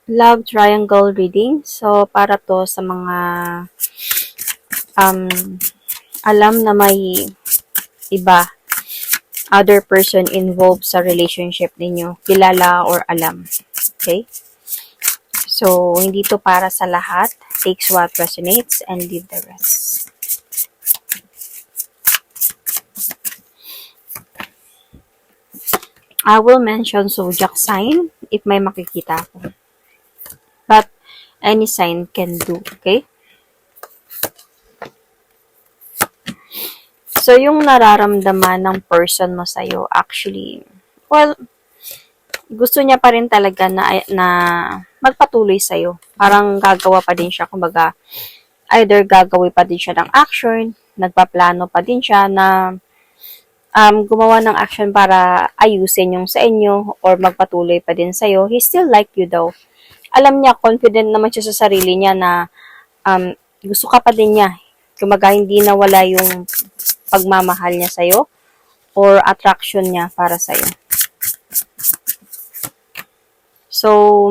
Love triangle reading. So, para to sa mga um, alam na may iba, other person involved sa relationship ninyo. Kilala or alam. Okay? So, hindi to para sa lahat. Takes what resonates and leave the rest. I will mention zodiac sign if may makikita ako. But any sign can do, okay? So, yung nararamdaman ng person mo sa'yo, actually, well, gusto niya pa rin talaga na magpatuloy sa'yo. Parang gagawa pa din siya, kumbaga, either gagawin pa din siya ng action, nagpaplano pa din siya na gumawa ng action para ayusin yung sa inyo or magpatuloy pa din sa'yo. He still like you daw. Alam niya, confident naman siya sa sarili niya na gusto ka pa din niya. Kumbaga, hindi nawala yung pagmamahal niya sa'yo or attraction niya para sa'yo. So,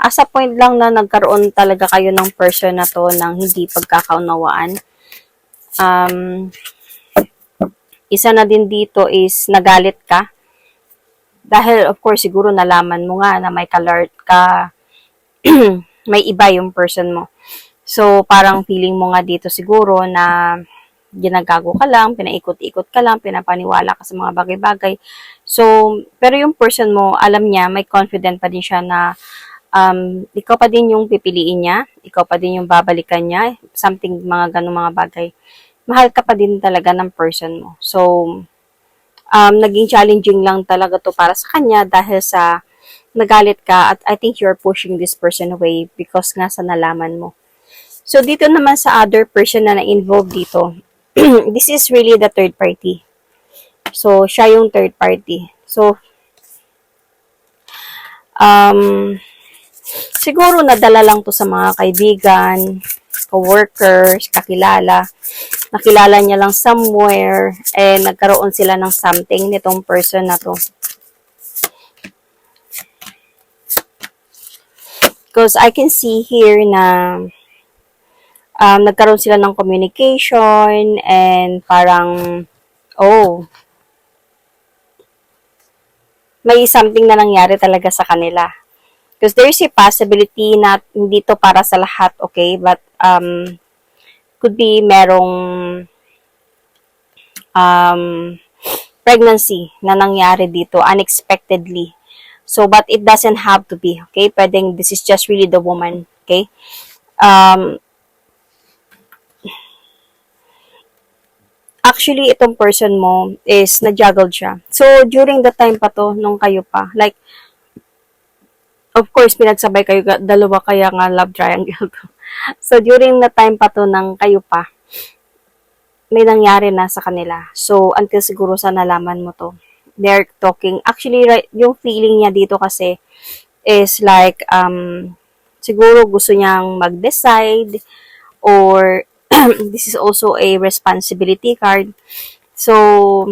as a point lang na nagkaroon talaga kayo ng person na to ng hindi pagkakaunawaan. Isa na din dito is nagalit ka. Dahil, of course, siguro nalaman mo nga na may kalart ka, may iba yung person mo. So, parang feeling mo nga dito siguro na ginagago ka lang, pinaikot-ikot ka lang, pinapaniwala ka sa mga bagay-bagay. So, pero yung person mo, alam niya, may confident pa din siya na ikaw pa din yung pipiliin niya, ikaw pa din yung babalikan niya, something, mga ganong mga bagay. Mahal ka pa din talaga ng person mo. So, naging challenging lang talaga to para sa kanya dahil sa nagalit ka at I think you're pushing this person away because nga sa nalaman mo. So, dito naman sa other person na na-involve dito, this is really the third party. So, siya yung third party. So, siguro nadala lang to sa mga kaibigan, co-workers, kakilala. Nakilala niya lang somewhere and nagkaroon sila ng something nitong person na to. Because I can see here na nagkaroon sila ng communication and parang, may something na nangyari talaga sa kanila. Because there's a possibility na hindi to para sa lahat, okay? But, could be merong pregnancy na nangyari dito unexpectedly. So, but it doesn't have to be, okay? Pwedeng this is just really the woman, okay? Actually, itong person mo is na-juggled siya. So, during the time pa to, nung kayo pa, like, of course, pinagsabay kayo, dalawa kaya nga love triangle to. So, during the time pa to nang kayo pa, may nangyari na sa kanila. So, until siguro sa nalaman mo to, they're talking. Actually, right, yung feeling niya dito kasi is like, siguro gusto niyang mag-decide or this is also a responsibility card. So,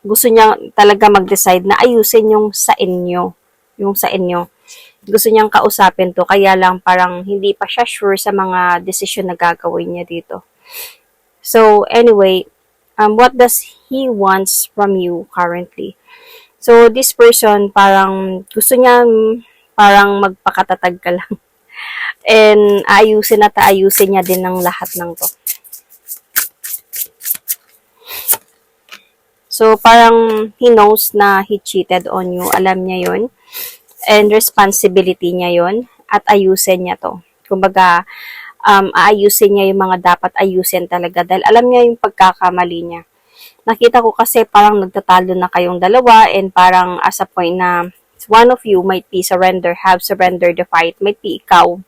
gusto niya talaga mag-decide na ayusin yung sa inyo. Yung sa inyo. Gusto niyang kausapin to, kaya lang parang hindi pa siya sure sa mga decision na gagawin niya dito. So, anyway, what does he wants from you currently? So, this person, parang gusto niya parang magpakatatag ka lang. And ayusin at ayusin niya din ng lahat ng to. So, parang he knows na he cheated on you. Alam niya yon and responsibility niya yon at ayusin niya to. Kumbaga, aayusin niya yung mga dapat ayusin talaga dahil alam niya yung pagkakamali niya. Nakita ko kasi parang nagtatalo na kayong dalawa and parang as a point na one of you might be have surrendered the fight. Might be ikaw.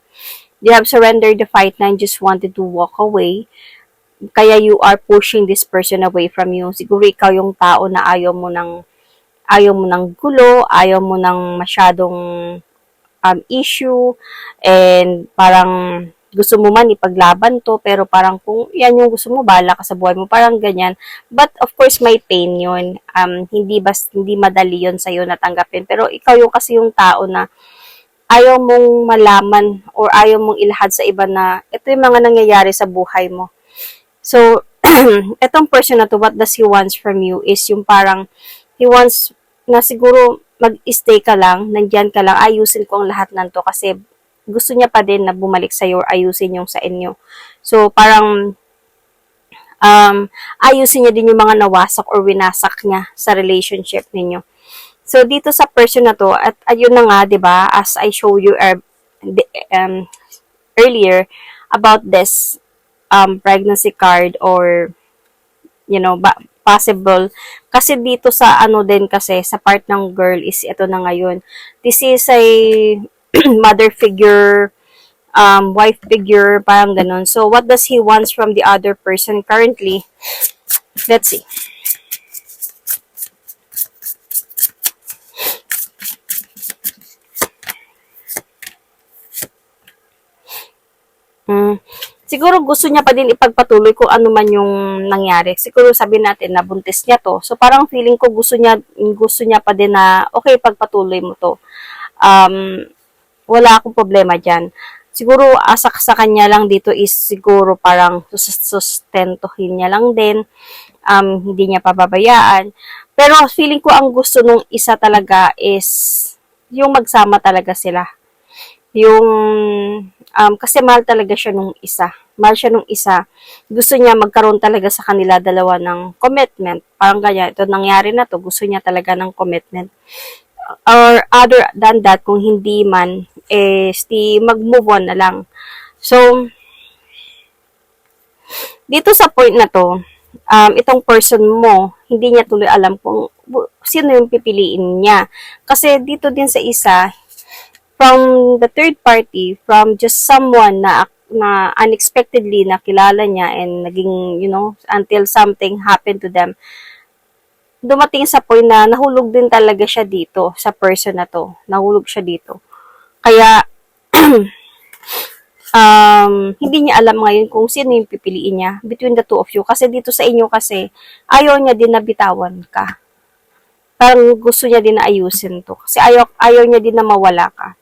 You have surrendered the fight na and just wanted to walk away. Kaya you are pushing this person away from you. Siguro ikaw yung tao na ayaw mo ng gulo, ayaw mo ng masyadong issue, and parang gusto mo man ipaglaban to, pero parang kung yan yung gusto mo, bahala ka sa buhay mo, parang ganyan. But of course, may pain yun. Hindi madali yun sa'yo natanggapin. Pero ikaw yung kasi yung tao na ayaw mong malaman or ayaw mong ilahad sa iba na ito yung mga nangyayari sa buhay mo. So, etong person na to, what does he wants from you is yung parang, he wants na siguro mag-stay ka lang, nandyan ka lang, ayusin ko ang lahat nanto kasi gusto niya pa din na bumalik sa'yo or ayusin yung sa inyo. So, parang, ayusin niya din yung mga nawasak or winasak niya sa relationship ninyo. So, dito sa person na to, at ayun na nga, di ba, as I show you earlier about this pregnancy card or, possible. Kasi dito sa ano din kasi, sa part ng girl is ito na ngayon. This is a mother figure, wife figure, parang ganun. So, what does he wants from the other person currently? Let's see. Siguro gusto niya pa din ipagpatuloy kung ano man yung nangyari. Siguro sabihin natin na buntis niya to. So parang feeling ko gusto niya pa din na okay, pagpatuloy mo to. Wala akong problema diyan. Siguro asak sa kanya lang dito is siguro parang sustentuhin niya lang din. Hindi niya pababayaan. Pero feeling ko ang gusto nung isa talaga is yung magsama talaga sila. Yung kasi mahal talaga siya nung isa. Mahal siya nung isa. Gusto niya magkaroon talaga sa kanila dalawa ng commitment. Parang ganyan, ito nangyari na to, gusto niya talaga ng commitment. Or other than that, kung hindi man, mag-move on na lang. So, dito sa point na to, itong person mo, hindi niya tuloy alam kung sino yung pipiliin niya. Kasi dito din sa isa, from the third party, from just someone na unexpectedly nakilala niya and naging, until something happened to them, dumating sa point na nahulog din talaga siya dito, sa person na to. Nahulog siya dito. Kaya, hindi niya alam ngayon kung sino yung pipiliin niya between the two of you. Kasi dito sa inyo kasi, ayaw niya din na bitawan ka. Parang gusto niya din na ayusin to. Kasi ayaw niya din na mawala ka.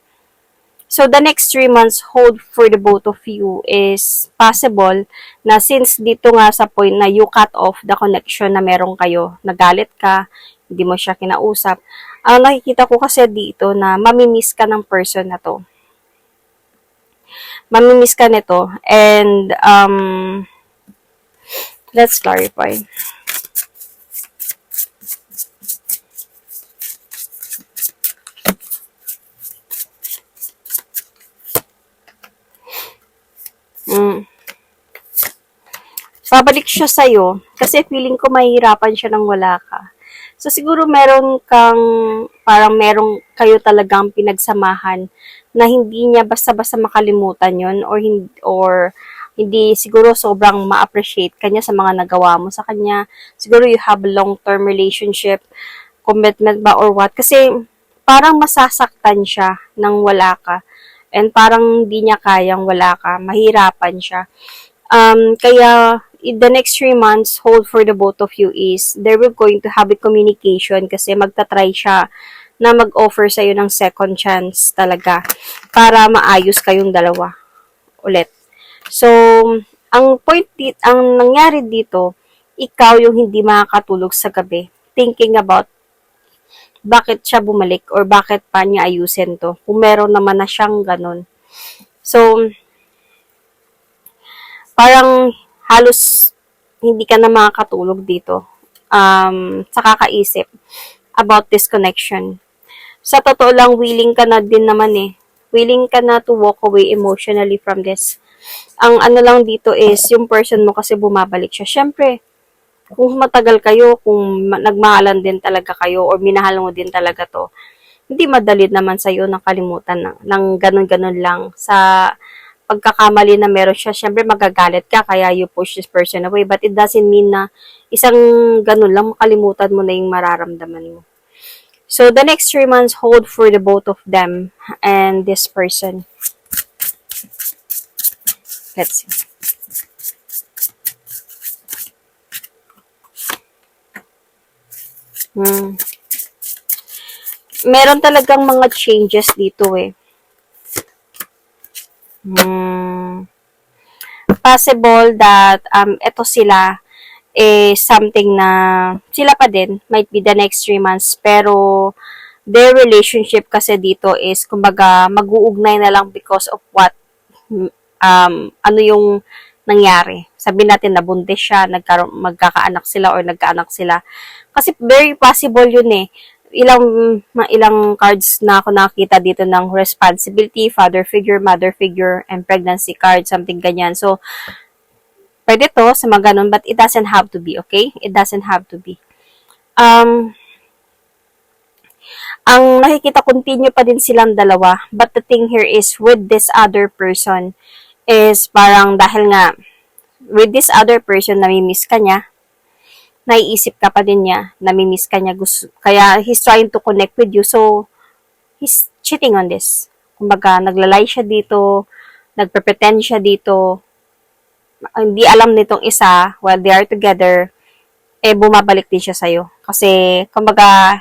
So, the next 3 months hold for the both of you is possible na since dito nga sa point na you cut off the connection na meron kayo, nagalit ka, hindi mo siya kinausap, ang nakikita ko kasi dito na mamimiss ka ng person na to. Mamimiss ka nito and let's clarify. Babalik siya sa'yo kasi feeling ko mahihirapan siya nang wala ka. So, siguro meron kayo talagang pinagsamahan na hindi niya basta-basta makalimutan yon or hindi siguro sobrang ma-appreciate kanya sa mga nagawa mo sa kanya. Siguro you have a long-term relationship, commitment ba or what. Kasi parang masasaktan siya nang wala ka. And parang hindi niya kayang wala ka. Mahirapan siya. Kaya the next 3 months hold for the both of you is they will going to have a communication kasi magta-try siya na mag-offer sa'yo ng second chance talaga para maayos kayong dalawa ulit. So, ang nangyari dito, ikaw yung hindi makakatulog sa gabi thinking about bakit siya bumalik or bakit pa niya ayusin to kung meron naman na siyang ganun. So, parang halos hindi ka na makakatulog dito sa kakaisip about this connection. Sa totoo lang, willing ka na din naman Willing ka na to walk away emotionally from this. Ang ano lang dito is, yung person mo kasi bumabalik siya. Siyempre, kung matagal kayo, kung nagmahalan din talaga kayo or minahal mo din talaga to, hindi madali naman sa'yo nakalimutan ng ganun-ganun lang sa pagkakamali na meron siya, syempre magagalit ka, kaya you push this person away. But it doesn't mean na isang ganun lang, makalimutan mo na yung mararamdaman mo. So, the next 3 months hold for the both of them and this person. Let's see. Meron talagang mga changes dito eh. Possible that ito sila something na sila pa din, might be the next 3 months, pero their relationship kasi dito is kumbaga mag-uugnay na lang because of what ano yung nangyari. Sabihin natin nabuntis siya, magkakaanak sila or nagkaanak sila. Kasi very possible yun eh. Ilang cards na ako nakita dito ng responsibility, father figure, mother figure, and pregnancy card, something ganyan. So, pwede to sa mga ganun, but it doesn't have to be, okay? It doesn't have to be. Ang nakikita, continue pa din silang dalawa, but the thing here is, with this other person, is parang dahil nga, with this other person, namimiss ka niya, naiisip ka pa din niya, namimiss ka niya, kaya he's trying to connect with you, so, he's cheating on this. Kumbaga, naglalay siya dito, nagpre-pretend siya dito, hindi alam nitong isa, while they are together, bumabalik din siya sa'yo. Kasi, kumbaga,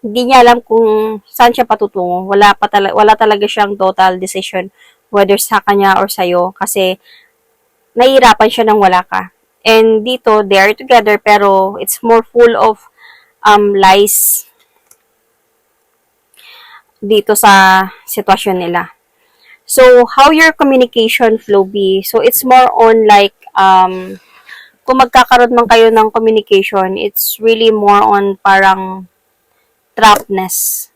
hindi niya alam kung saan siya patutungo. Wala talaga siyang total decision, whether sa kanya or sa'yo, kasi, nahihirapan siya nang wala ka. And dito, they are together, pero it's more full of lies dito sa sitwasyon nila. So, how your communication flow be? So, it's more on like, kung magkakaroon man kayo ng communication, it's really more on parang trapness.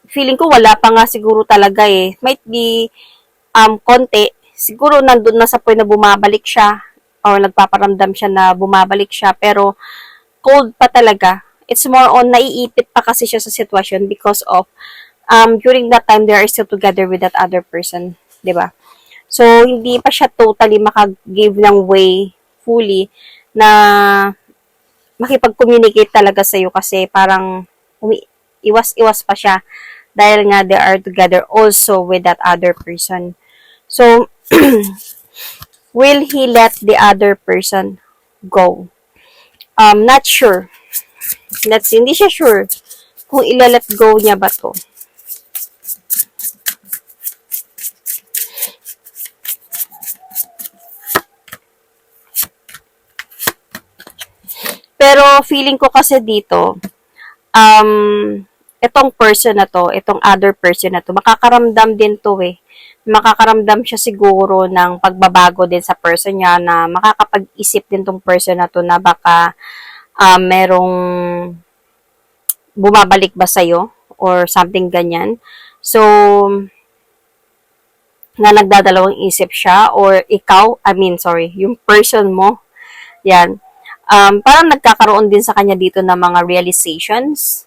Feeling ko wala pa nga siguro talaga eh. Might be, konti. Siguro nandun na sa point na bumabalik siya or nagpaparamdam siya na bumabalik siya, pero cold pa talaga. It's more on naiipit pa kasi siya sa sitwasyon because of during that time they are still together with that other person, 'di ba? So hindi pa siya totally maka-give ng way fully na makipag-communicate talaga sa iyo kasi parang iwas-iwas pa siya dahil nga they are together also with that other person. So will he let the other person go? Not sure. Let's see, hindi siya sure kung ila-let go niya ba to. Pero feeling ko kasi dito, itong person na to, itong other person na to, makakaramdam din to eh. Makakaramdam siya siguro ng pagbabago din sa person niya, na makakapag-isip din tong person na to na baka merong bumabalik ba sa'yo or something ganyan. So, na nagdadalawang isip siya or ikaw, yung person mo, yan. Parang nagkakaroon din sa kanya dito ng mga realizations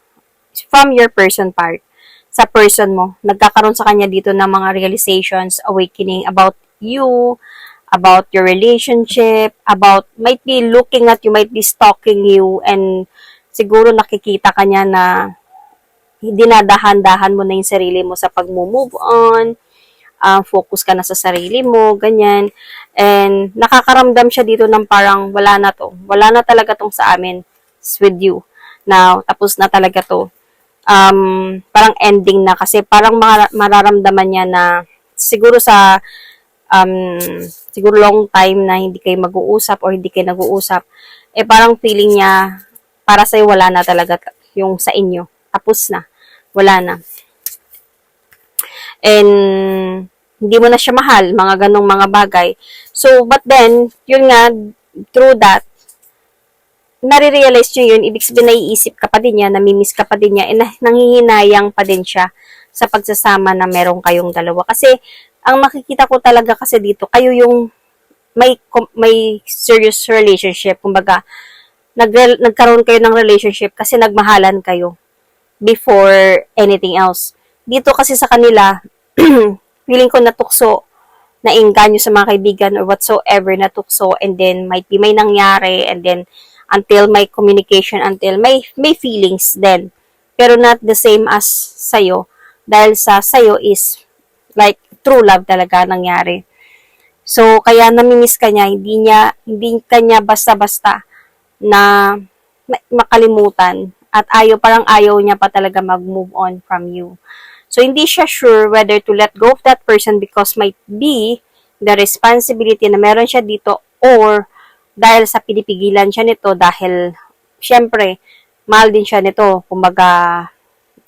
from your person part. Sa person mo, nagkakaroon sa kanya dito ng mga realizations, awakening about you, about your relationship, about, might be looking at you, might be stalking you, and siguro nakikita ka niya na dinadahan-dahan mo na yung sarili mo sa pag-move on, focus ka na sa sarili mo, ganyan. And nakakaramdam siya dito ng parang wala na to. Wala na talaga tong sa amin. It's with you. Now, tapos na talaga to. Parang ending na kasi parang mararamdaman niya na siguro sa siguro long time na hindi kayo mag-uusap or hindi kayo nag-uusap, parang feeling niya para sa'yo wala na talaga yung sa inyo. Tapos na. Wala na. And hindi mo na siya mahal, mga ganong mga bagay. So, but then, yun nga, through that, nare-realize nyo yun, ibig sabihin naiisip ka pa din niya, namimiss ka pa din niya, nanghihinayang pa din siya sa pagsasama na meron kayong dalawa. Kasi, ang makikita ko talaga kasi dito, kayo yung may serious relationship. Kumbaga, nagkaroon kayo ng relationship kasi nagmahalan kayo before anything else. Dito kasi sa kanila, feeling ko natukso, nainganyo sa mga kaibigan or whatsoever, natukso, and then might be may nangyari, and then until may communication, until may feelings then. Pero not the same as sayo. Dahil sa sayo is like true love talaga nangyari. So, kaya namimiss ka niya, hindi kanya basta-basta na makalimutan at parang ayaw niya pa talaga mag-move on from you. So, hindi siya sure whether to let go of that person because might be the responsibility na meron siya dito or dahil sa pinipigilan siya nito dahil, syempre, mahal din siya nito. Kumbaga,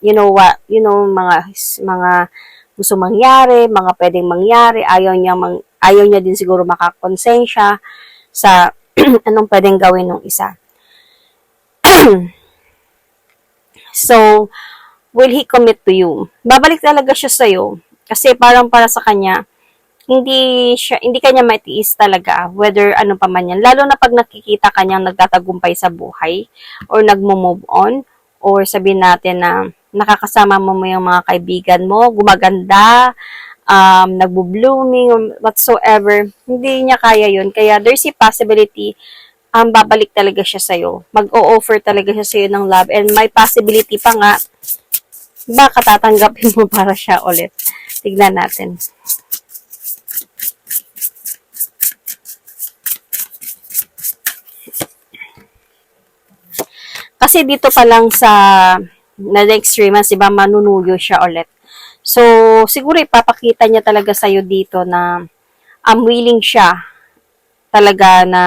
mga gusto mangyari, mga pwedeng mangyari, ayaw niya din siguro makakonsensya sa anong pwedeng gawin ng isa. So, will he commit to you? Babalik talaga siya sa'yo. Kasi parang para sa kanya, hindi kanya matiis talaga, whether ano pa man yan. Lalo na pag nakikita kanyang nagtatagumpay sa buhay, or nagmo-move on, or sabihin natin na nakakasama mo yung mga kaibigan mo, gumaganda, nagbo-blooming, whatsoever. Hindi niya kaya yun. Kaya there's a possibility babalik talaga siya sa'yo. Mag-o-offer talaga siya sa'yo ng love. And may possibility pa nga, baka tatanggapin mo para siya ulit. Tignan natin. Kasi dito pa lang sa next 3 months, diba, manunuyo siya ulit. So, siguro ipapakita niya talaga sa'yo dito na willing siya talaga na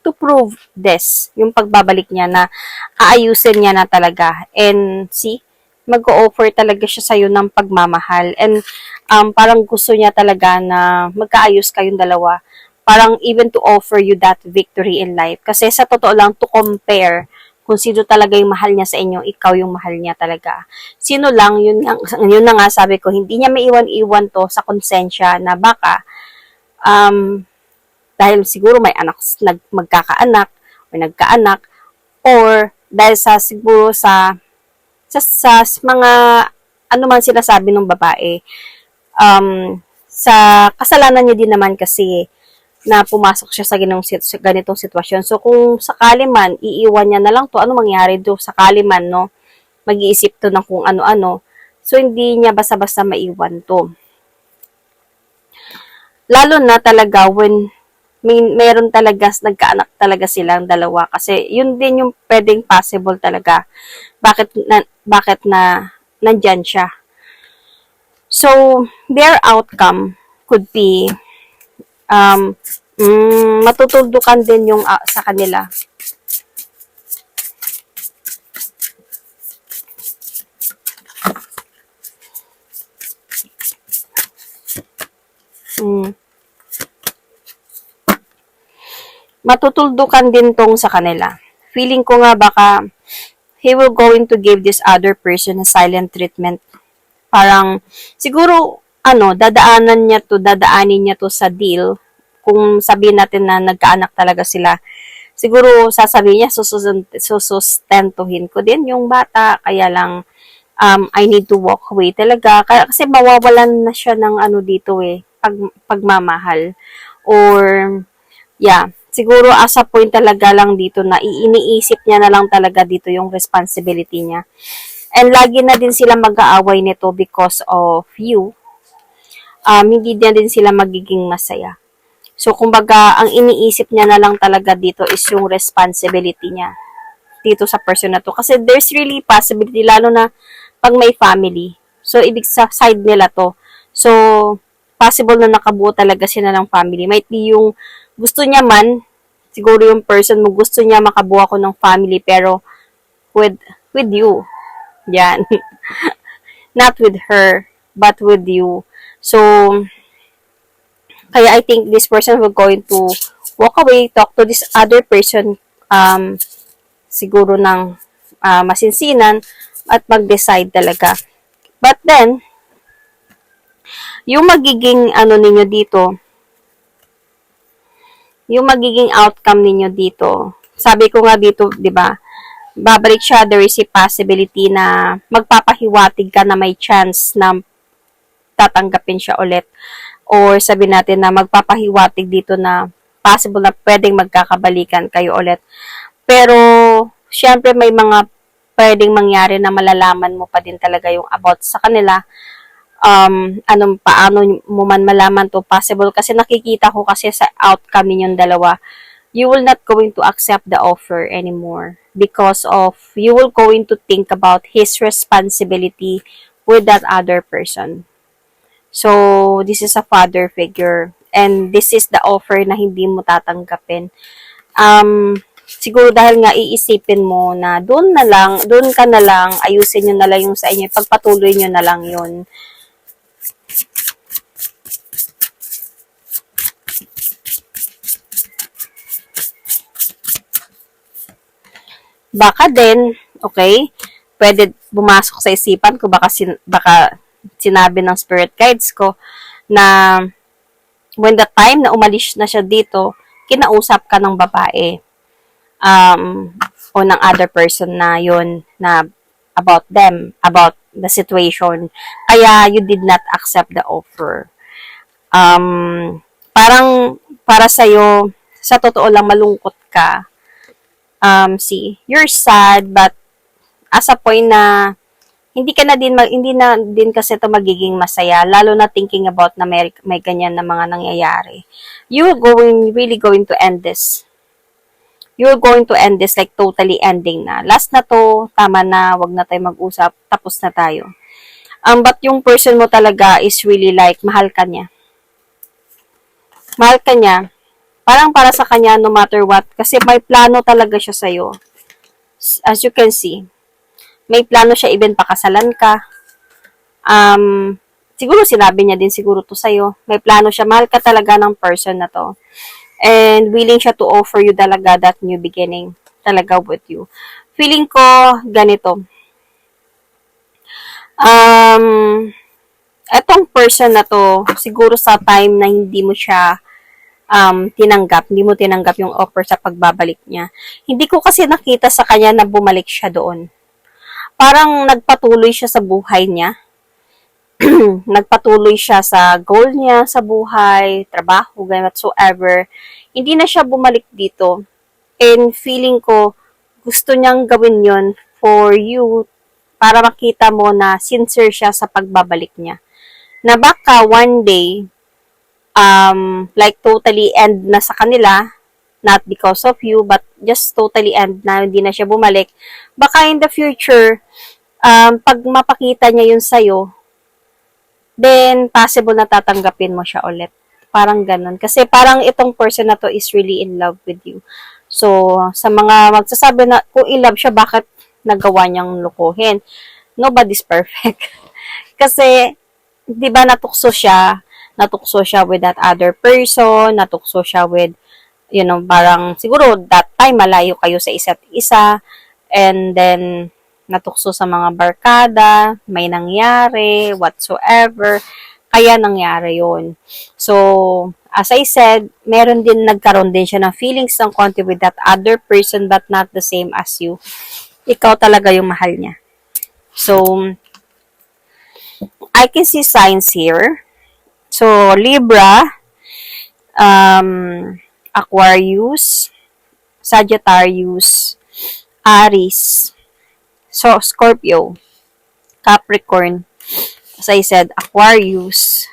to prove this, yung pagbabalik niya na aayusin niya na talaga. And see, mag-o-offer talaga siya sa'yo ng pagmamahal. And parang gusto niya talaga na magkaayos kayong dalawa. Parang even to offer you that victory in life. Kasi sa totoo lang, to compare kung sino talaga yung mahal niya sa inyo, ikaw yung mahal niya talaga. Sino lang, yun na nga sabi ko, hindi niya maiwan-iwan to sa konsensya na baka, dahil siguro may magkakaanak, o nagkaanak, or dahil siguro sa mga, ano man sinasabi ng babae, sa kasalanan niya din naman kasi, na pumasok siya sa ganitong sitwasyon. So, kung sakali man, iiwan niya na lang to, ano mangyari do? Sakali man, no? Mag-iisip to ng kung ano-ano. So, hindi niya basta-basta maiwan to. Lalo na talaga when meron talaga, nagkaanak talaga silang dalawa. Kasi, yun din yung pwedeng possible talaga. Bakit na nandyan siya. So, their outcome could be matutuldukan din yung sa kanila. Matutuldukan din tong sa kanila. Feeling ko nga baka he will going to give this other person a silent treatment. Parang siguro dadaanin niya to sa deal. Kung sabihin natin na nagkaanak talaga sila, siguro sasabihin niya, susustentuhin ko din yung bata, kaya lang, I need to walk away talaga. Kasi mawawalan na siya ng dito pagmamahal. Or, yeah, siguro as a point talaga lang dito na iniisip niya na lang talaga dito yung responsibility niya. And lagi na din sila mag-aaway nito because of you. Hindi din sila magiging masaya. So, kumbaga, ang iniisip niya na lang talaga dito is yung responsibility niya dito sa person na to. Kasi there's really possibility, lalo na pag may family. So, ibig sa side nila to. So, possible na nakabuo talaga sila ng family. Might be yung gusto niya man, siguro yung person mo, gusto niya makabuo ako ng family, pero with you. Yan. Not with her, but with you. So, kaya I think this person will going to walk away, talk to this other person, siguro ng masinsinan, at mag-decide talaga. But then, yung magiging ninyo dito, yung magiging outcome ninyo dito, sabi ko nga dito, di ba, babalik siya, there is a possibility na magpapahiwatig ka na may chance na tatanggapin siya ulit. Or sabi natin na magpapahiwatig dito na possible na pwedeng magkakabalikan kayo ulit. Pero, syempre may mga pwedeng mangyari na malalaman mo pa din talaga yung about sa kanila. paano mo man malaman to possible kasi nakikita ko kasi sa outcome ninyong dalawa, you will not going to accept the offer anymore because of you will going to think about his responsibility with that other person. So, this is a father figure and this is the offer na hindi mo tatanggapin. Siguro dahil nga iisipin mo na doon ka na lang, ayusin nyo na lang yung sa inyo, pagpatuloy nyo na lang yun. Baka din, okay, pwede bumasok sa isipan ko, baka sinabi ng spirit guides ko na when the time na umalis na siya dito, kinausap ka ng babae o ng other person na yun na about them, about the situation. Kaya you did not accept the offer. Parang para sa'yo, sa totoo lang malungkot ka. See, you're sad, but as a point na hindi na din kasi ito magiging masaya, lalo na thinking about na may ganyan na mga nangyayari. You're really going to end this. You're going to end this like totally ending na. Last na to, tama na, wag na tayo mag-usap, tapos na tayo. But yung person mo talaga is really like, mahal ka niya. Mahal ka niya. Parang para sa kanya, no matter what, kasi may plano talaga siya sa'yo. As you can see, may plano siya, even pakasalan ka. Siguro sinabi niya din siguro to sa'yo. May plano siya, mahal ka talaga ng person na to. And willing siya to offer you talaga that new beginning talaga with you. Feeling ko, ganito. Etong person na to, siguro sa time na hindi mo siya hindi mo tinanggap yung offer sa pagbabalik niya. Hindi ko kasi nakita sa kanya na bumalik siya doon. Parang nagpatuloy siya sa buhay niya. Nagpatuloy siya sa goal niya sa buhay, trabaho, ganyan whatsoever. Hindi na siya bumalik dito. And feeling ko, gusto niyang gawin yon for you para makita mo na sincere siya sa pagbabalik niya. Na baka one day, like totally end na sa kanila, not because of you, but just totally end na, hindi na siya bumalik. Baka in the future, pag mapakita niya yun sa'yo, then possible na tatanggapin mo siya ulit. Parang ganun. Kasi parang itong person na to is really in love with you. So, sa mga magsasabi na kung in love siya, bakit nagawa niyang lukuhin? Nobody's perfect. Kasi, di ba natukso siya with that other person, natukso siya with, parang siguro that time malayo kayo sa isa't isa, and then natukso sa mga barkada, may nangyari, whatsoever, kaya nangyari yun. So, as I said, nagkaroon din siya ng feelings ng konti with that other person but not the same as you. Ikaw talaga yung mahal niya. So, I can see signs here. So, Libra, Aquarius, Sagittarius, Aries, so Scorpio, Capricorn, as I said, Aquarius,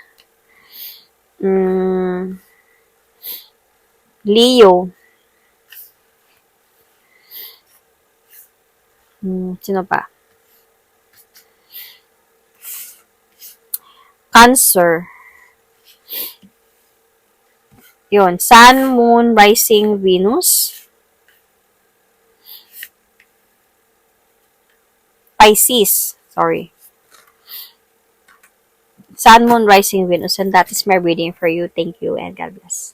Leo, sino pa? Cancer, yun, Sun, Moon, Rising, Venus, Pisces, sorry. Sun, Moon, Rising, Venus, and that is my reading for you. Thank you and God bless.